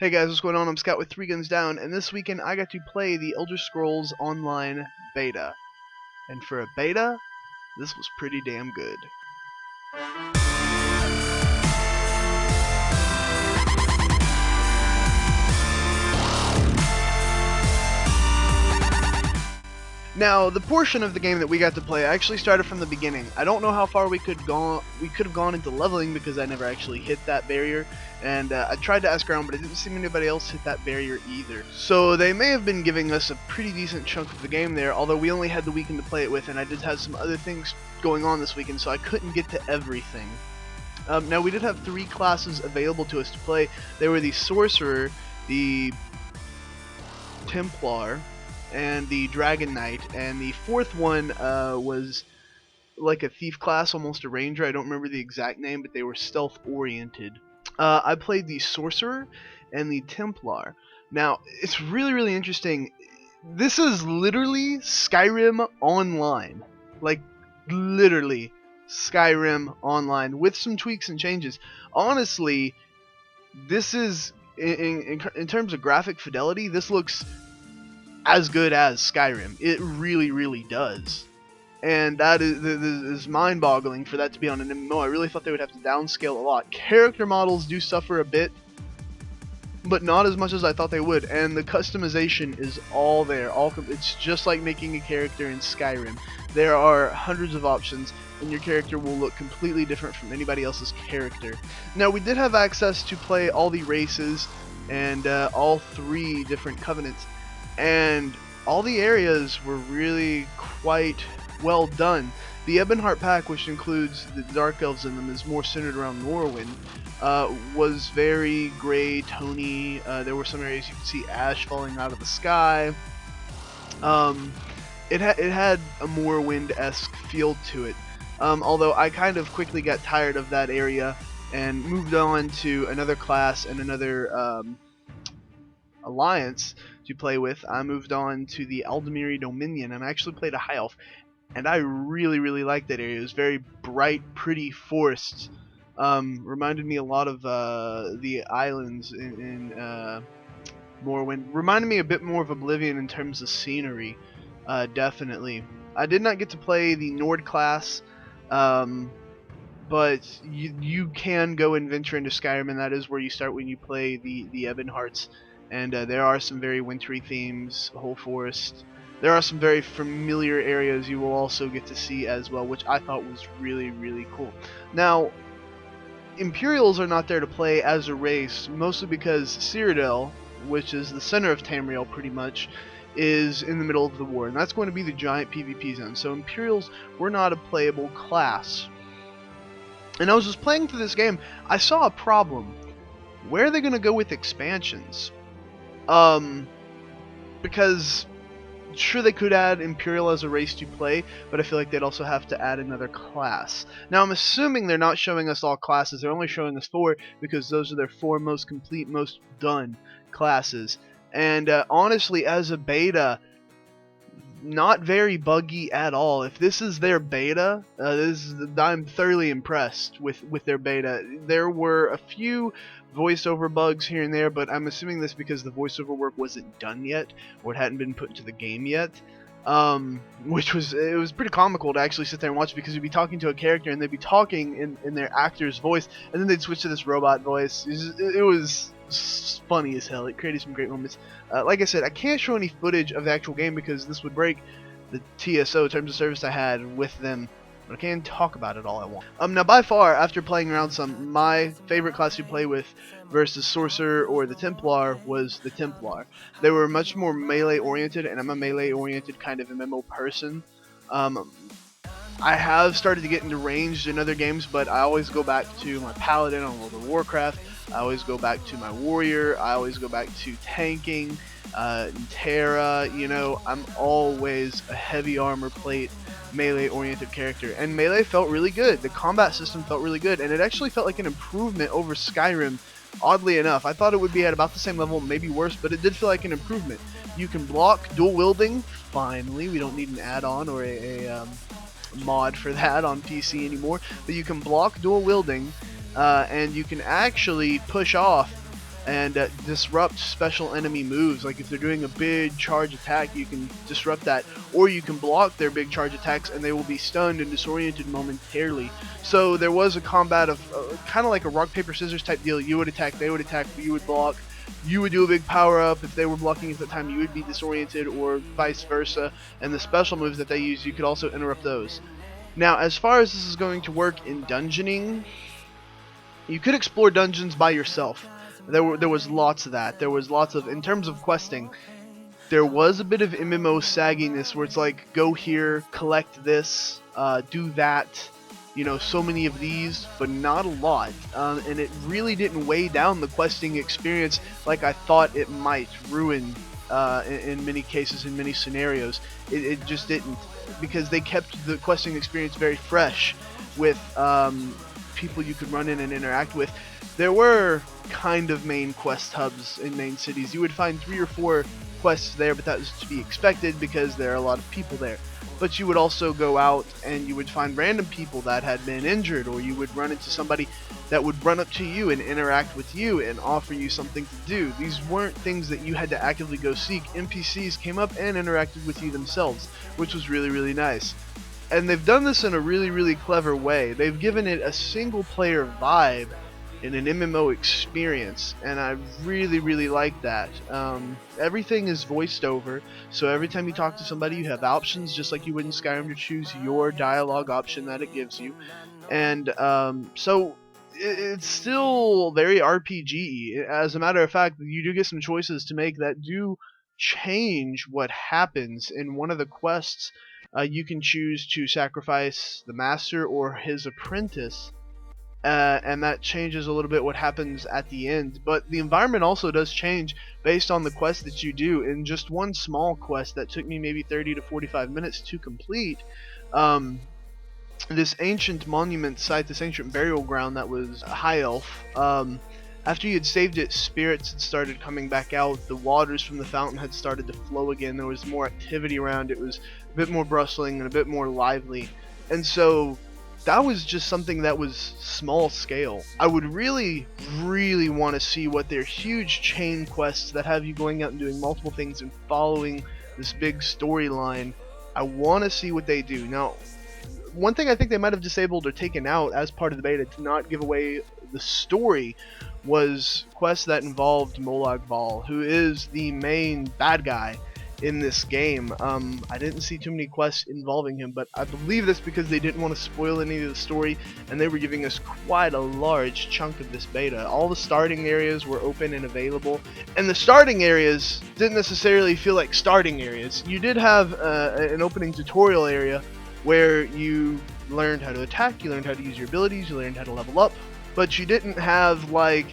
Hey guys, what's going on? I'm Scout with 3 Guns Down, and this weekend I got to play the Elder Scrolls Online beta. And for a beta, this was pretty damn good. Now, the portion of the game that we got to play actually started from the beginning. I don't know how far we could have gone into leveling because I never actually hit that barrier, and I tried to ask around, but it didn't seem anybody else hit that barrier either. So they may have been giving us a pretty decent chunk of the game there, although we only had the weekend to play it with, and I did have some other things going on this weekend, so I couldn't get to everything. Now, we did have 3 classes available to us to play. They were the Sorcerer, the Templar, and the Dragon Knight, and the 4th one was like a thief class, almost a ranger. I don't remember the exact name, but they were stealth oriented. I played the Sorcerer and the Templar. Now, it's really interesting. This is literally Skyrim Online. Like, literally Skyrim Online with some tweaks and changes. Honestly, this is, in terms of graphic fidelity, this looks as good as Skyrim. It really does. And that is mind-boggling for that to be on an MMO. I really thought they would have to downscale a lot. Character models do suffer a bit, but not as much as I thought they would. And the customization is all there. It's just like making a character in Skyrim. There are hundreds of options, and your character will look completely different from anybody else's character. Now, we did have access to play all the races and all 3 different covenants, and all the areas were really quite well done. The Ebonheart pack, which includes the Dark Elves in them, is more centered around Morrowind, was very gray, tony. There were some areas you could see ash falling out of the sky. It had a Morrowind-esque feel to it, although I kind of quickly got tired of that area and moved on to another class and another alliance to play with. I moved on to the Aldemiri Dominion, and I actually played a High Elf, and I really liked that area. It was very bright, pretty forests. Reminded me a lot of the islands in Morrowind. Reminded me a bit more of Oblivion in terms of scenery, definitely. I did not get to play the Nord class, but you can go and venture into Skyrim, and that is where you start when you play the Ebonhearts. And there are some very wintry themes, whole forest. There are some very familiar areas you will also get to see as well, which I thought was really cool. Now, Imperials are not there to play as a race, mostly because Cyrodiil, which is the center of Tamriel pretty much, is in the middle of the war, and that's going to be the giant PvP zone. So Imperials were not a playable class. And I was just playing through this game, I saw a problem. Where are they going to go with expansions? Because sure, they could add Imperial as a race to play, but I feel like they'd also have to add another class. Now, I'm assuming they're not showing us all classes. They're only showing us 4 because those are their 4 most complete, most done classes. And honestly, as a beta, not very buggy at all. If this is their beta, I'm thoroughly impressed with their beta. There were a few voiceover bugs here and there, but I'm assuming this because the voiceover work wasn't done yet, or it hadn't been put into the game yet. Which was pretty comical to actually sit there and watch, because you'd be talking to a character and they'd be talking in their actor's voice, and then they'd switch to this robot voice. It was funny as hell. It created some great moments. Like I said, I can't show any footage of the actual game because this would break the TSO, terms of service, I had with them. But I can talk about it all I want. Now, by far, after playing around some, my favorite class to play with versus Sorcerer or the Templar was the Templar. They were much more melee oriented, and I'm a melee oriented kind of MMO person. I have started to get into ranged in other games, but I always go back to my Paladin on World of Warcraft. I always go back to my Warrior. I always go back to tanking, Terra. You know, I'm always a heavy armor plate, melee-oriented character, and melee felt really good. The combat system felt really good, and it actually felt like an improvement over Skyrim. Oddly enough, I thought it would be at about the same level, maybe worse, but it did feel like an improvement. You can block dual wielding. Finally, we don't need an add-on or a mod for that on PC anymore, but you can block dual wielding, and you can actually push off and disrupt special enemy moves. Like if they're doing a big charge attack, you can disrupt that, or you can block their big charge attacks and they will be stunned and disoriented momentarily. So there was a combat of kind of like a rock paper scissors type deal. You would attack, they would attack, you would block. You would do a big power up. If they were blocking at the time, you would be disoriented, or vice versa. And the special moves that they use, you could also interrupt those. Now, as far as this is going to work in dungeoning, you could explore dungeons by yourself. There was lots of that. There was lots of, in terms of questing, there was a bit of MMO sagginess where it's like, go here, collect this, do that, you know, so many of these, but not a lot. And it really didn't weigh down the questing experience like I thought it might ruin in many cases, in many scenarios. It just didn't, because they kept the questing experience very fresh with people you could run in and interact with. There were kind of main quest hubs in main cities. You would find 3 or 4 quests there, but that was to be expected because there are a lot of people there. But you would also go out and you would find random people that had been injured, or you would run into somebody that would run up to you and interact with you and offer you something to do. These weren't things that you had to actively go seek. NPCs came up and interacted with you themselves, which was really, really nice. And they've done this in a really, really clever way. They've given it a single player vibe in an MMO experience, and I really, really like that. Everything is voiced over, so every time you talk to somebody, you have options, just like you would in Skyrim, to choose your dialogue option that it gives you. And so it's still very RPG-y. As a matter of fact, you do get some choices to make that do change what happens. In one of the quests, you can choose to sacrifice the master or his apprentice, and that changes a little bit what happens at the end. But the environment also does change based on the quest that you do. In just one small quest that took me maybe 30 to 45 minutes to complete, this ancient monument site, this ancient burial ground that was High Elf, after you had saved it, spirits had started coming back out. The waters from the fountain had started to flow again. There was more activity around. It was a bit more bustling and a bit more lively. And so that was just something that was small scale. I would really, really want to see what their huge chain quests that have you going out and doing multiple things and following this big storyline. I want to see what they do. Now, one thing I think they might have disabled or taken out as part of the beta to not give away the story was quests that involved Molag Bal, who is the main bad guy in this game. I didn't see too many quests involving him, but I believe that's because they didn't want to spoil any of the story, and they were giving us quite a large chunk of this beta. All the starting areas were open and available, and the starting areas didn't necessarily feel like starting areas. You did have an opening tutorial area where you learned how to attack, you learned how to use your abilities, you learned how to level up, but you didn't have like,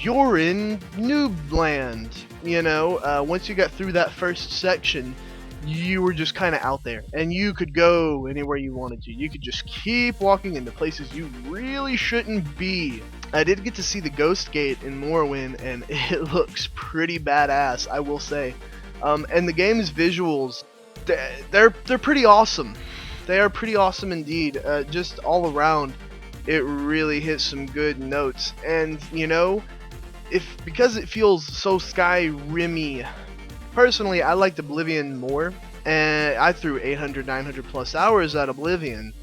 you're in noob land, you know. Once you got through that first section, you were just kind of out there, and you could go anywhere you wanted to. You could just keep walking into places you really shouldn't be. I did get to see the Ghost Gate in Morrowind, and it looks pretty badass, I will say. And the game's visuals, they're pretty awesome. They are pretty awesome indeed. Just all around, it really hits some good notes. And you know, because it feels so Skyrim-y, personally I liked Oblivion more, and I threw 800, 900 plus hours at Oblivion.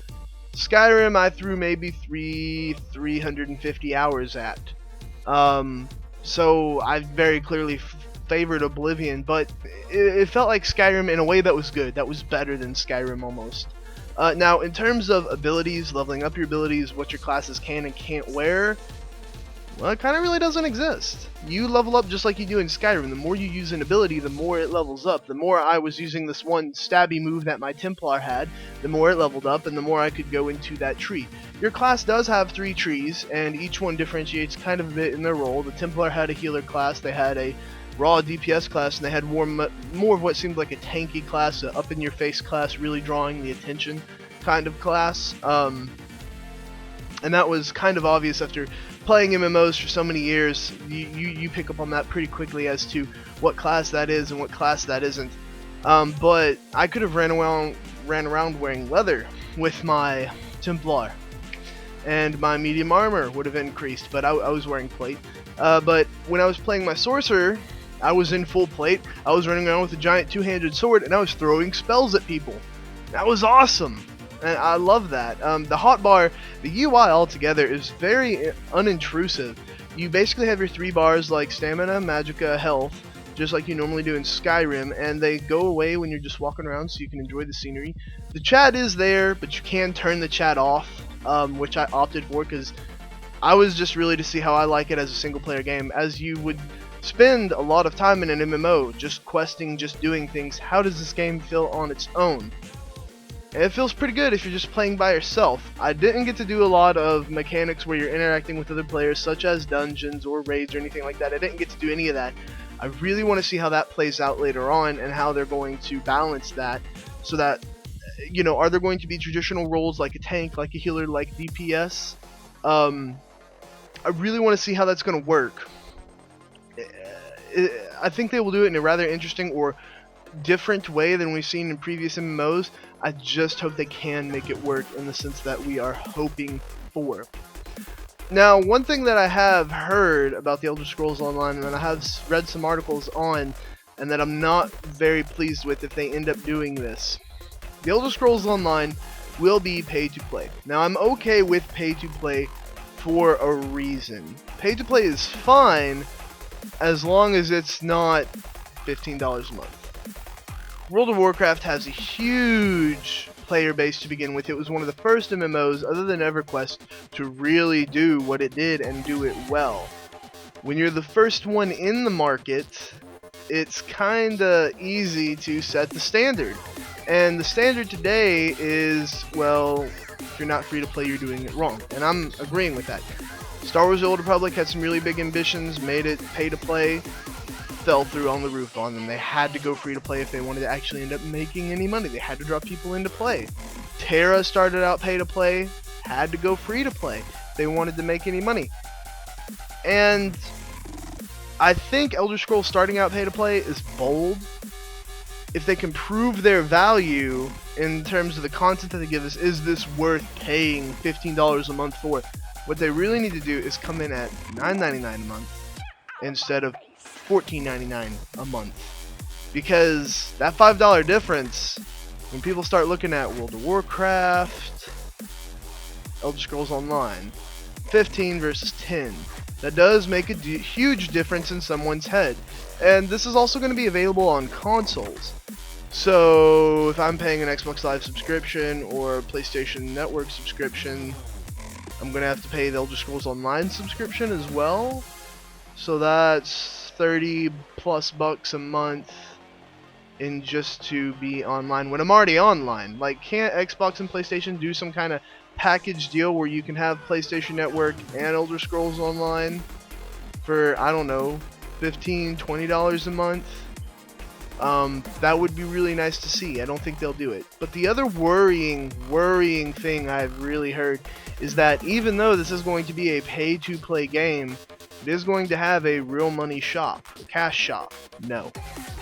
Skyrim I threw maybe 350 hours at. So I very clearly favored Oblivion, but it felt like Skyrim in a way that was good, that was better than Skyrim almost. Now, in terms of abilities, leveling up your abilities, what your classes can and can't wear, well, it kind of really doesn't exist. You level up just like you do in Skyrim. The more you use an ability, the more it levels up. The more I was using this one stabby move that my Templar had, the more it leveled up, and the more I could go into that tree. Your class does have 3 trees, and each one differentiates kind of a bit in their role. The Templar had a healer class, they had a raw DPS class, and they had more of what seemed like a tanky class, a up-in-your-face class, really drawing the attention kind of class. And that was kind of obvious after playing MMOs for so many years. You pick up on that pretty quickly as to what class that is and what class that isn't. But I could have ran around wearing leather with my Templar, and my medium armor would have increased, but I was wearing plate. But when I was playing my sorcerer, I was in full plate. I was running around with a giant two-handed sword, and I was throwing spells at people. That was awesome, and I love that. The hotbar, the UI altogether is very unintrusive. You basically have your 3 bars like stamina, magicka, health, just like you normally do in Skyrim, and they go away when you're just walking around so you can enjoy the scenery. The chat is there, but you can turn the chat off, which I opted for because I was just really to see how I like it as a single player game. As you would spend a lot of time in an MMO just questing, just doing things, how does this game feel on its own? And it feels pretty good if you're just playing by yourself. I didn't get to do a lot of mechanics where you're interacting with other players, such as dungeons or raids or anything like that. I didn't get to do any of that. I really want to see how that plays out later on and how they're going to balance that, so that, you know, are there going to be traditional roles like a tank, like a healer, like DPS? I really want to see how that's going to work. I think they will do it in a rather interesting or different way than we've seen in previous MMOs. I just hope they can make it work in the sense that we are hoping for. Now, one thing that I have heard about the Elder Scrolls Online, and I have read some articles on, and that I'm not very pleased with if they end up doing this. The Elder Scrolls Online will be pay to play. Now, I'm okay with pay to play for a reason. Pay to play is fine as long as it's not $15 a month. World of Warcraft has a huge player base to begin with. It was one of the first MMOs other than EverQuest to really do what it did and do it well. When you're the first one in the market, it's kinda easy to set the standard. And the standard today is, well, if you're not free to play, you're doing it wrong. And I'm agreeing with that. Star Wars The Old Republic had some really big ambitions, made it pay to play, fell through on the roof on them. They had to go free to play if they wanted to actually end up making any money. They had to draw people into play. Terra started out pay to play, had to go free to play if they wanted to make any money. And I think Elder Scrolls starting out pay to play is bold. If they can prove their value in terms of the content that they give us, is this worth paying $15 a month for? What they really need to do is come in at $9.99 a month instead of $14.99 a month, because that $5 difference, when people start looking at World of Warcraft, Elder Scrolls Online, 15 versus 10, that does make a huge difference in someone's head. And this is also going to be available on consoles. So if I'm paying an Xbox Live subscription or a PlayStation Network subscription, I'm going to have to pay the Elder Scrolls Online subscription as well. So that's $30+ a month in just to be online when I'm already online. Like, can't Xbox and PlayStation do some kind of package deal where you can have PlayStation Network and Elder Scrolls Online for, I don't know, $15, $20 a month? That would be really nice to see. I don't think they'll do it. But the other worrying thing I've really heard is that even though this is going to be a pay-to-play game, it is going to have a real money shop, a cash shop. No.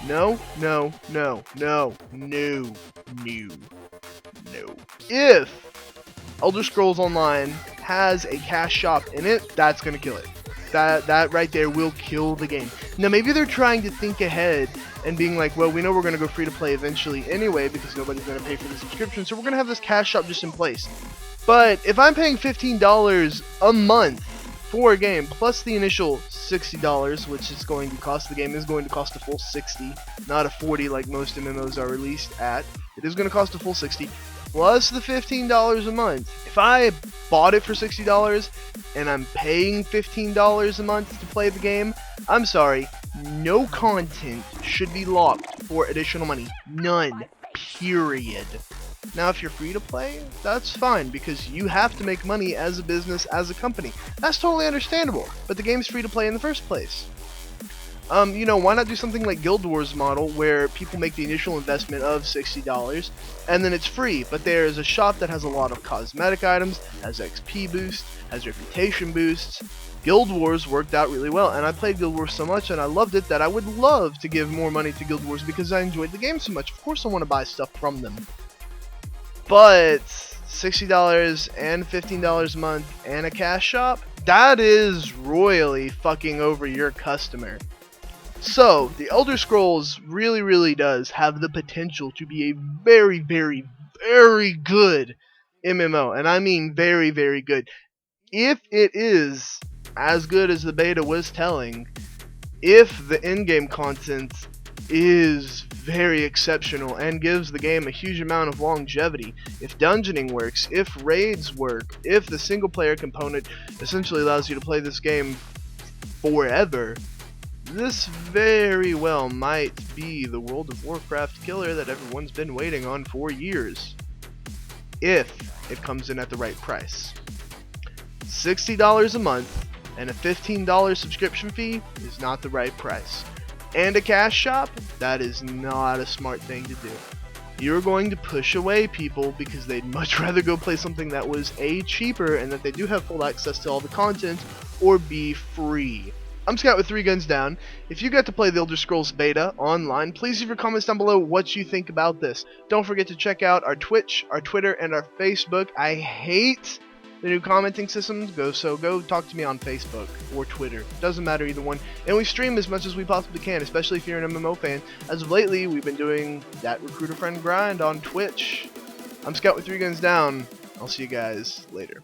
No, no, no, no, no, no, no. If Elder Scrolls Online has a cash shop in it, that's going to kill it. That right there will kill the game. Now, maybe they're trying to think ahead and being like, well, we know we're going to go free to play eventually anyway because nobody's going to pay for the subscription, so we're going to have this cash shop just in place. But if I'm paying $15 a month for a game, plus the initial $60, which is going to cost, the game is going to cost a full $60, not a $40 like most MMOs are released at. It is going to cost a full $60, plus the $15 a month. If I bought it for $60 and I'm paying $15 a month to play the game, I'm sorry, no content should be locked for additional money. None. Period. Now, if you're free to play, that's fine, because you have to make money as a business, as a company. That's totally understandable, but the game's free to play in the first place. You know, why not do something like Guild Wars model, where people make the initial investment of $60, and then it's free, but there is a shop that has a lot of cosmetic items, has XP boosts, has reputation boosts. Guild Wars worked out really well, and I played Guild Wars so much, and I loved it, that I would love to give more money to Guild Wars because I enjoyed the game so much. Of course I want to buy stuff from them. But $60 and $15 a month and a cash shop, that is royally fucking over your customer. So, the Elder Scrolls really does have the potential to be a very good MMO, and I mean very good. If it is as good as the beta was telling, if the in-game content is very exceptional and gives the game a huge amount of longevity, if dungeoning works, if raids work, if the single player component essentially allows you to play this game forever, this very well might be the World of Warcraft killer that everyone's been waiting on for years, if it comes in at the right price. $60 a month and a $15 subscription fee is not the right price. And a cash shop, that is not a smart thing to do. You're going to push away people because they'd much rather go play something that was A, cheaper, and that they do have full access to all the content, or B, free. I'm Scout with 3 Guns Down. If you got to play the Elder Scrolls beta online, please leave your comments down below what you think about this. Don't forget to check out our Twitch, our Twitter, and our Facebook. I hate the new commenting systems. Go talk to me on Facebook or Twitter. Doesn't matter, either one. And we stream as much as we possibly can, especially if you're an MMO fan. As of lately, we've been doing that Recruiter Friend grind on Twitch. I'm Scout with 3 Guns Down. I'll see you guys later.